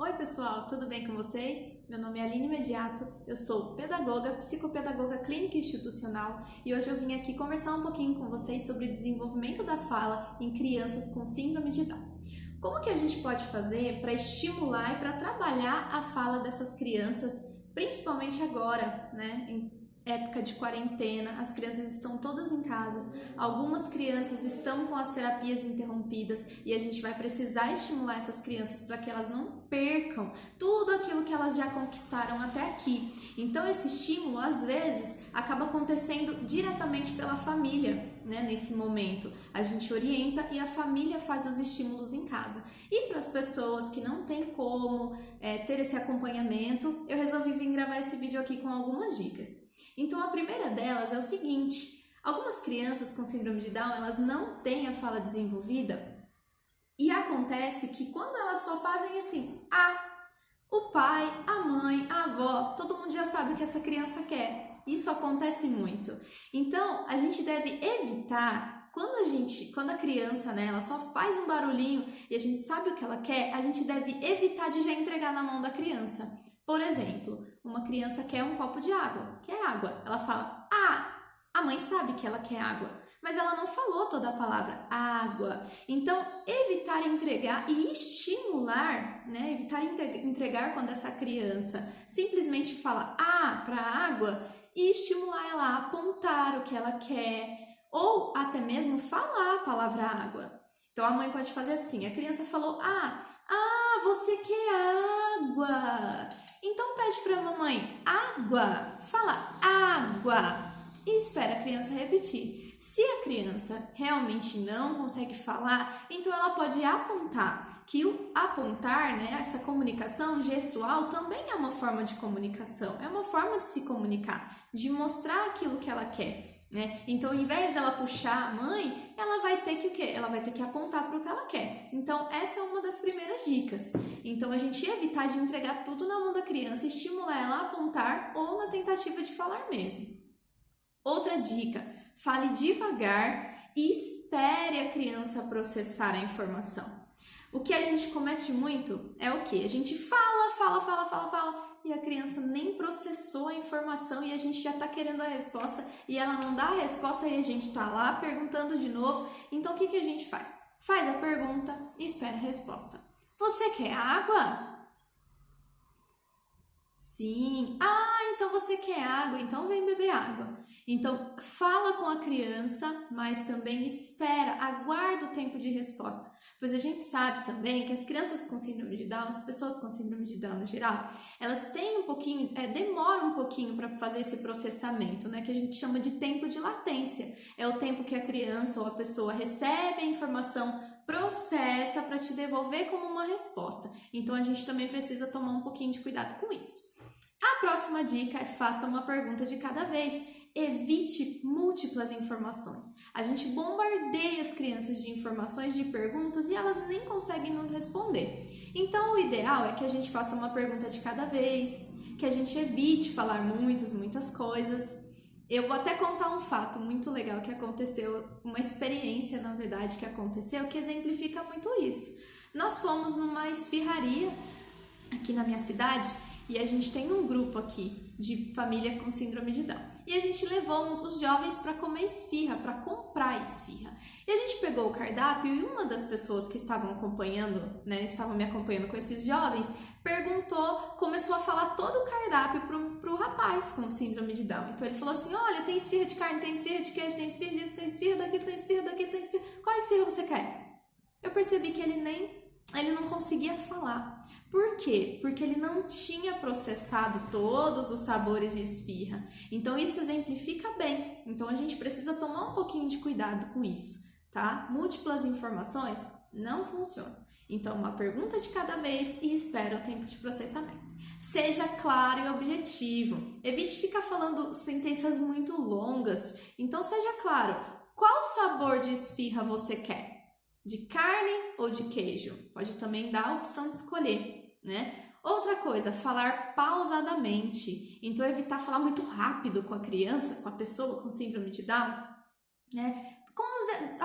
Oi pessoal, tudo bem com vocês? Meu nome é Aline Mediato, eu sou pedagoga, psicopedagoga clínica institucional e hoje eu vim aqui conversar um pouquinho com vocês sobre o desenvolvimento da fala em crianças com síndrome de Down. Como que a gente pode fazer para estimular e para trabalhar a fala dessas crianças, principalmente agora, né? Em época de quarentena, as crianças estão todas em casa, algumas crianças estão com as terapias interrompidas e a gente vai precisar estimular essas crianças para que elas não percam tudo aquilo que elas já conquistaram até aqui. Então esse estímulo, às vezes, acaba acontecendo diretamente pela família, né? Nesse momento, a gente orienta e a família faz os estímulos em casa. E para as pessoas que não têm como ter esse acompanhamento, eu resolvi vir gravar esse vídeo aqui com algumas dicas. Então a primeira delas é o seguinte: algumas crianças com síndrome de Down, elas não têm a fala desenvolvida e acontece que quando elas só fazem assim, o pai, a mãe, a avó, todo mundo já sabe o que essa criança quer. Isso acontece muito. Então a gente deve evitar, quando a criança, né, ela só faz um barulhinho e a gente sabe o que ela quer, a gente deve evitar de já entregar na mão da criança. Por exemplo, uma criança quer um copo de água, quer água. Ela fala, a mãe sabe que ela quer água, mas ela não falou toda a palavra água. Então, evitar entregar e estimular, né? Evitar entregar quando essa criança simplesmente fala para água e estimular ela a apontar o que ela quer ou até mesmo falar a palavra água. Então, a mãe pode fazer assim, a criança falou você quer água. Então pede para a mamãe água, fala água e espera a criança repetir. Se a criança realmente não consegue falar, então ela pode apontar, que o apontar, né, essa comunicação gestual também é uma forma de comunicação, é uma forma de se comunicar, de mostrar aquilo que ela quer. Né? Então, ao invés dela puxar a mãe, ela vai ter que o quê? Ela vai ter que apontar para o que ela quer. Então, essa é uma das primeiras dicas. Então, a gente evitar de entregar tudo na mão da criança, estimular ela a apontar ou na tentativa de falar mesmo. Outra dica, fale devagar e espere a criança processar a informação. O que a gente comete muito é o quê? A gente fala e a criança nem processou a informação e a gente já está querendo a resposta e ela não dá a resposta e a gente está lá perguntando de novo. Então, o que a gente faz? Faz a pergunta e espera a resposta. Você quer água? Sim. Então você quer água, então vem beber água. Então, fala com a criança, mas também espera, aguarda o tempo de resposta. Pois a gente sabe também que as crianças com síndrome de Down, as pessoas com síndrome de Down no geral, elas têm um pouquinho, demoram um pouquinho para fazer esse processamento, né? Que a gente chama de tempo de latência. É o tempo que a criança ou a pessoa recebe a informação, processa para te devolver como uma resposta. Então, a gente também precisa tomar um pouquinho de cuidado com isso. A próxima dica é faça uma pergunta de cada vez. Evite múltiplas informações. A gente bombardeia as crianças de informações, de perguntas e elas nem conseguem nos responder. Então, o ideal é que a gente faça uma pergunta de cada vez, que a gente evite falar muitas coisas. Eu vou até contar um fato muito legal que aconteceu, uma experiência, na verdade, que aconteceu, que exemplifica muito isso. Nós fomos numa esfirraria aqui na minha cidade e a gente tem um grupo aqui de família com síndrome de Down. E a gente levou os jovens para comer esfirra, para comprar esfirra. E a gente pegou o cardápio e uma das pessoas que estavam acompanhando, né, estavam me acompanhando com esses jovens, começou a falar todo o cardápio pro rapaz com síndrome de Down. Então ele falou assim, olha, tem esfirra de carne, tem esfirra de queijo, tem esfirra disso, tem esfirra daquilo, tem esfirra daquilo, tem esfirra... Qual esfirra você quer? Eu percebi que ele não conseguia falar. Por quê? Porque ele não tinha processado todos os sabores de esfirra. Então, isso exemplifica bem. Então, a gente precisa tomar um pouquinho de cuidado com isso, tá? Múltiplas informações não funcionam. Então, uma pergunta de cada vez e espera o tempo de processamento. Seja claro e objetivo. Evite ficar falando sentenças muito longas. Então, seja claro. Qual sabor de esfirra você quer? De carne ou de queijo? Pode também dar a opção de escolher. Né? Outra coisa, falar pausadamente. Então, evitar falar muito rápido com a criança, com a pessoa com síndrome de Down, né? Com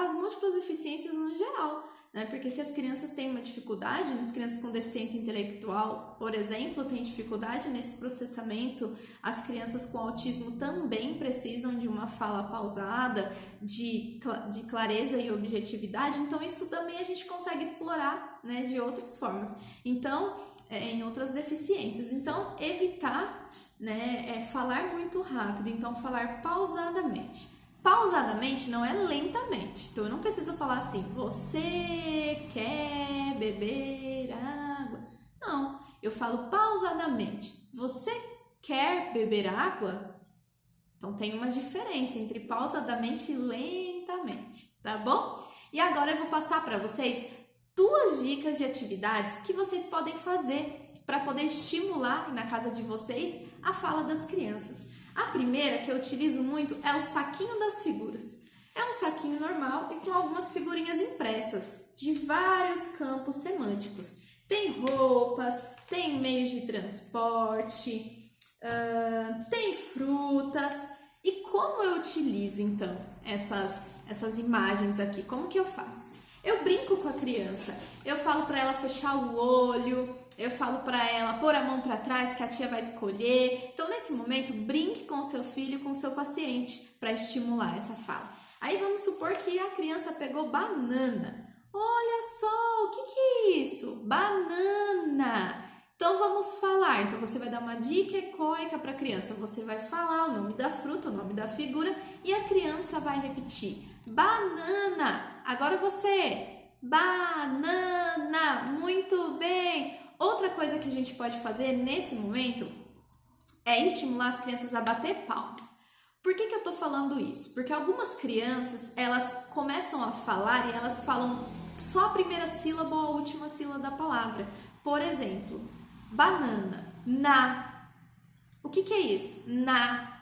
as múltiplas deficiências no geral. né? Porque se as crianças têm uma dificuldade, as crianças com deficiência intelectual, por exemplo, têm dificuldade nesse processamento, as crianças com autismo também precisam de uma fala pausada, de clareza e objetividade, então isso também a gente consegue explorar, né, de outras formas. Então, em outras deficiências. Então, evitar, né, falar muito rápido, então falar pausadamente. Pausadamente não é lentamente, então eu não preciso falar assim, você quer beber água? Não, eu falo pausadamente, você quer beber água? Então tem uma diferença entre pausadamente e lentamente, tá bom? E agora eu vou passar para vocês 2 dicas de atividades que vocês podem fazer para poder estimular na casa de vocês a fala das crianças. A primeira que eu utilizo muito é o saquinho das figuras. É um saquinho normal e com algumas figurinhas impressas de vários campos semânticos. Tem roupas, tem meios de transporte, tem frutas. E como eu utilizo então essas imagens aqui? Como que eu faço? Eu brinco com a criança, eu falo para ela fechar o olho, eu falo para ela pôr a mão para trás que a tia vai escolher. Então, nesse momento, brinque com o seu filho, com o seu paciente, para estimular essa fala. Aí vamos supor que a criança pegou banana. Olha só, o que é isso? Banana! Então, vamos falar. Então, você vai dar uma dica ecoica para a criança. Você vai falar o nome da fruta, o nome da figura e a criança vai repetir. Banana! Agora você! Banana! Muito bem! Outra coisa que a gente pode fazer nesse momento é estimular as crianças a bater palma. Por que eu tô falando isso? Porque algumas crianças, elas começam a falar e elas falam só a primeira sílaba ou a última sílaba da palavra. Por exemplo, banana, na. O que é isso? Na.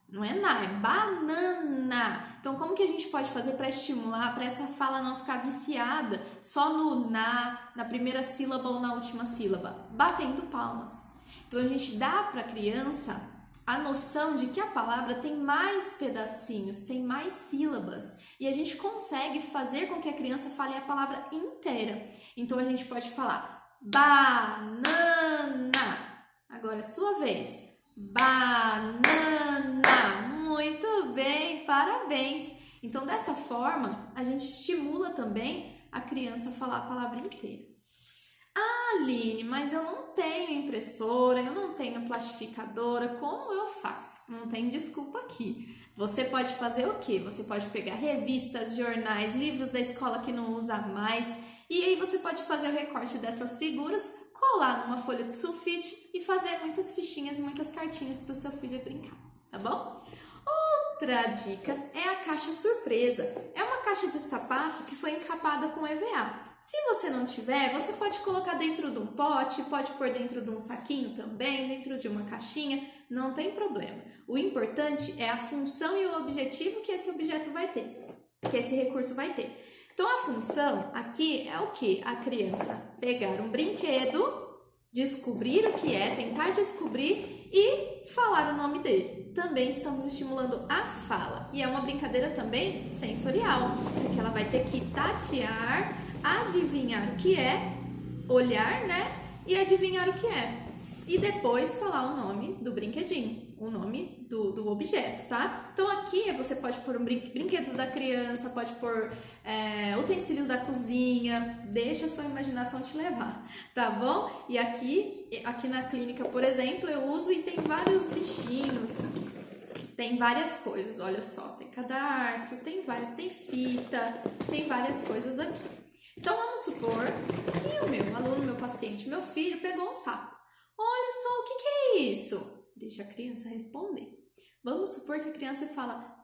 Não é na, é banana. Então, como que a gente pode fazer para estimular, para essa fala não ficar viciada só no na primeira sílaba ou na última sílaba? Batendo palmas. Então, a gente dá para a criança a noção de que a palavra tem mais pedacinhos, tem mais sílabas. E a gente consegue fazer com que a criança fale a palavra inteira. Então, a gente pode falar banana. Agora é sua vez. Banana, muito bem, parabéns. Então, dessa forma, a gente estimula também a criança a falar a palavra inteira. Ah, Aline, mas eu não tenho impressora, eu não tenho plastificadora, como eu faço? Não tem desculpa aqui. Você pode fazer o quê? Você pode pegar revistas, jornais, livros da escola que não usa mais, e aí você pode fazer o recorte dessas figuras, colar numa folha de sulfite e fazer muitas fichinhas, muitas cartinhas para o seu filho brincar, tá bom? Outra dica é a caixa surpresa. É uma caixa de sapato que foi encapada com EVA. Se você não tiver, você pode colocar dentro de um pote, pode pôr dentro de um saquinho também, dentro de uma caixinha, não tem problema. O importante é a função e o objetivo que esse objeto vai ter, que esse recurso vai ter. Então, a função aqui é o que? A criança pegar um brinquedo, descobrir o que é, tentar descobrir e falar o nome dele. Também estamos estimulando a fala. E é uma brincadeira também sensorial, porque ela vai ter que tatear, adivinhar o que é, olhar, né? E adivinhar o que é. E depois falar o nome do brinquedinho, o nome do objeto, tá? Então aqui você pode pôr brinquedos da criança, pode pôr utensílios da cozinha, deixa a sua imaginação te levar, tá bom? E aqui na clínica, por exemplo, eu uso e tem vários bichinhos, tem várias coisas, olha só, tem cadarço, tem vários, tem fita, tem várias coisas aqui. Então vamos supor que o meu aluno, meu paciente, meu filho pegou um sapo. Olha só, o que é isso? Deixa a criança responder. Vamos supor que a criança fala,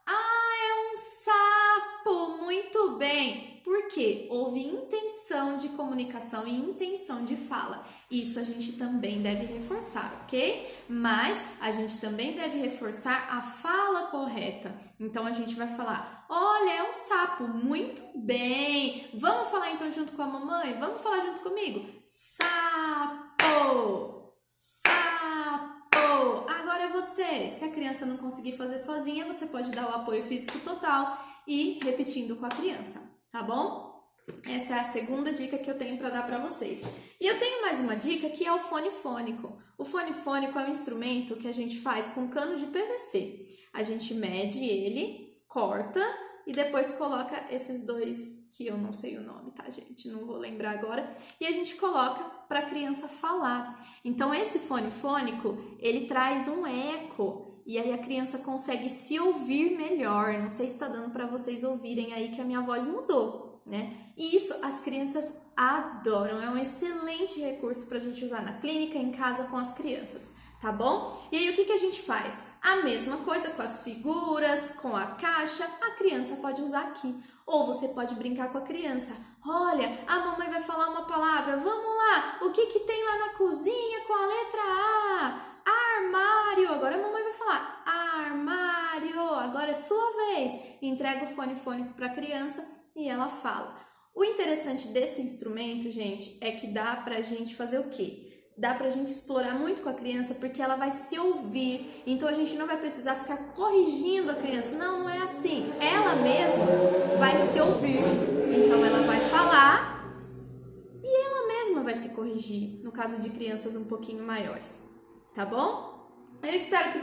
é um sapo, muito bem. Por quê? Houve intenção de comunicação e intenção de fala. Isso a gente também deve reforçar, ok? Mas a gente também deve reforçar a fala correta. Então a gente vai falar, olha, é um sapo, muito bem. Vamos falar então junto com a mamãe? Vamos falar junto comigo? Sapo, sapo. Agora é você. Se a criança não conseguir fazer sozinha, você pode dar o apoio físico total e repetindo com a criança, tá bom? Essa é a segunda dica que eu tenho para dar para vocês. E eu tenho mais uma dica que é o fone fônico. O fone fônico é um instrumento que a gente faz com cano de PVC. A gente mede ele, corta e depois coloca esses dois, que eu não sei o nome, tá, gente? Não vou lembrar agora. E a gente coloca para a criança falar. Então, esse fone fônico, ele traz um eco. E aí a criança consegue se ouvir melhor. Não sei se está dando para vocês ouvirem aí que a minha voz mudou, né? E isso as crianças adoram. É um excelente recurso para a gente usar na clínica, em casa com as crianças, tá bom? E aí o que a gente faz? A mesma coisa com as figuras, com a caixa, a criança pode usar aqui. Ou você pode brincar com a criança. Olha, a mamãe vai falar uma palavra, vamos lá, o que tem lá na cozinha com a letra A? Armário. Agora a mamãe vai falar armário. Agora é sua vez. Entrega o fone fônico para a criança e ela fala. O interessante desse instrumento, gente, é que dá pra gente fazer o quê? Dá pra gente explorar muito com a criança porque ela vai se ouvir. Então a gente não vai precisar ficar corrigindo a criança. Não, não é assim. Ela mesma vai se ouvir. Então ela vai falar e ela mesma vai se corrigir, no caso de crianças um pouquinho maiores. Tá bom? Eu espero que você